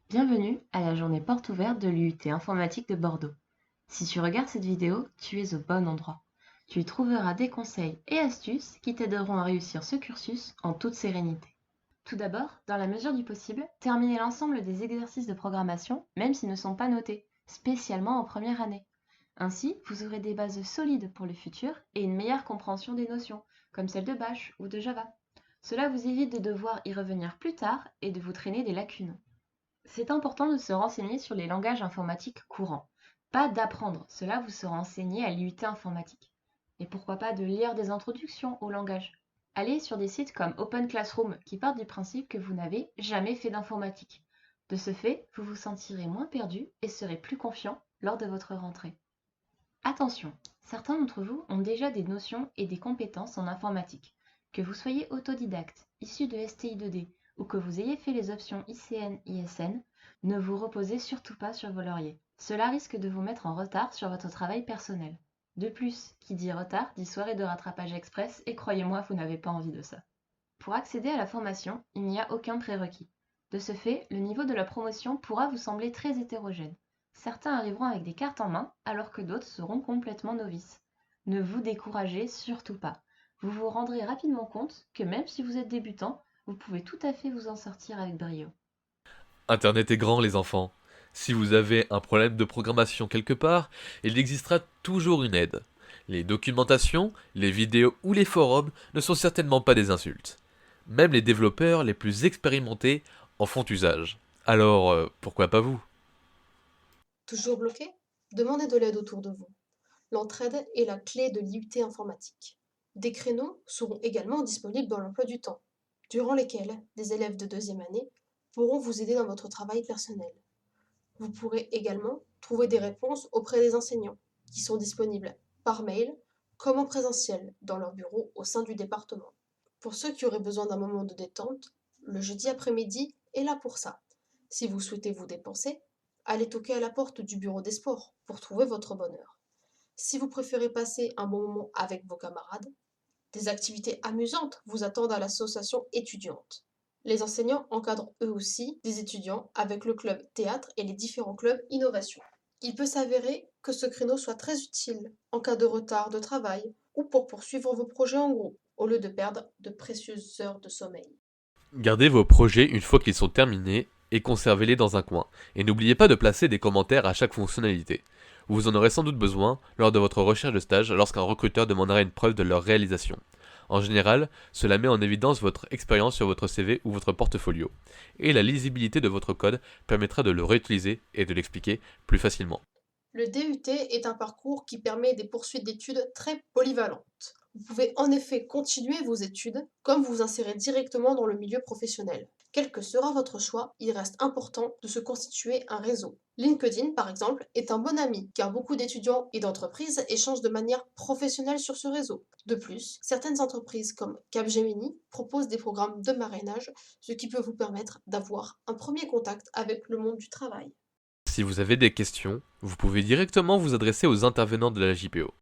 Bienvenue à la journée porte ouverte de l'UT Informatique de Bordeaux. Si tu regardes cette vidéo, tu es au bon endroit. Tu y trouveras des conseils et astuces qui t'aideront à réussir ce cursus en toute sérénité. Tout d'abord, dans la mesure du possible, terminez l'ensemble des exercices de programmation, même s'ils ne sont pas notés, spécialement en première année. Ainsi, vous aurez des bases solides pour le futur et une meilleure compréhension des notions, comme celles de Bash ou de Java. Cela vous évite de devoir y revenir plus tard et de vous traîner des lacunes. C'est important de se renseigner sur les langages informatiques courants. Pas d'apprendre, cela vous sera enseigné à l'IUT informatique. Et pourquoi pas de lire des introductions au langage. Allez sur des sites comme Open Classroom qui partent du principe que vous n'avez jamais fait d'informatique. De ce fait, vous vous sentirez moins perdu et serez plus confiant lors de votre rentrée. Attention, certains d'entre vous ont déjà des notions et des compétences en informatique. Que vous soyez autodidacte, issu de STI2D ou que vous ayez fait les options ICN-ISN, ne vous reposez surtout pas sur vos lauriers. Cela risque de vous mettre en retard sur votre travail personnel. De plus, qui dit retard dit soirée de rattrapage express et croyez-moi, vous n'avez pas envie de ça. Pour accéder à la formation, il n'y a aucun prérequis. De ce fait, le niveau de la promotion pourra vous sembler très hétérogène. Certains arriveront avec des cartes en main, alors que d'autres seront complètement novices. Ne vous découragez surtout pas. Vous vous rendrez rapidement compte que même si vous êtes débutant, vous pouvez tout à fait vous en sortir avec brio. Internet est grand, les enfants. Si vous avez un problème de programmation quelque part, il existera toujours une aide. Les documentations, les vidéos ou les forums ne sont certainement pas des insultes. Même les développeurs les plus expérimentés en font usage. Alors, pourquoi pas vous? Toujours bloqué? Demandez de l'aide autour de vous. L'entraide est la clé de l'IUT informatique. Des créneaux seront également disponibles dans l'emploi du temps, durant lesquels des élèves de deuxième année pourront vous aider dans votre travail personnel. Vous pourrez également trouver des réponses auprès des enseignants, qui sont disponibles par mail comme en présentiel dans leur bureau au sein du département. Pour ceux qui auraient besoin d'un moment de détente, le jeudi après-midi est là pour ça. Si vous souhaitez vous dépenser, allez toquer à la porte du bureau des sports pour trouver votre bonheur. Si vous préférez passer un bon moment avec vos camarades, des activités amusantes vous attendent à l'association étudiante. Les enseignants encadrent eux aussi des étudiants avec le club théâtre et les différents clubs innovation. Il peut s'avérer que ce créneau soit très utile en cas de retard de travail ou pour poursuivre vos projets en groupe, au lieu de perdre de précieuses heures de sommeil. Gardez vos projets une fois qu'ils sont terminés et conservez-les dans un coin. Et n'oubliez pas de placer des commentaires à chaque fonctionnalité. Vous en aurez sans doute besoin lors de votre recherche de stage lorsqu'un recruteur demandera une preuve de leur réalisation. En général, cela met en évidence votre expérience sur votre CV ou votre portfolio. Et la lisibilité de votre code permettra de le réutiliser et de l'expliquer plus facilement. Le DUT est un parcours qui permet des poursuites d'études très polyvalentes. Vous pouvez en effet continuer vos études comme vous insérer directement dans le milieu professionnel. Quel que sera votre choix, il reste important de se constituer un réseau. LinkedIn, par exemple, est un bon ami car beaucoup d'étudiants et d'entreprises échangent de manière professionnelle sur ce réseau. De plus, certaines entreprises comme Capgemini proposent des programmes de marrainage, ce qui peut vous permettre d'avoir un premier contact avec le monde du travail. Si vous avez des questions, vous pouvez directement vous adresser aux intervenants de la JPO.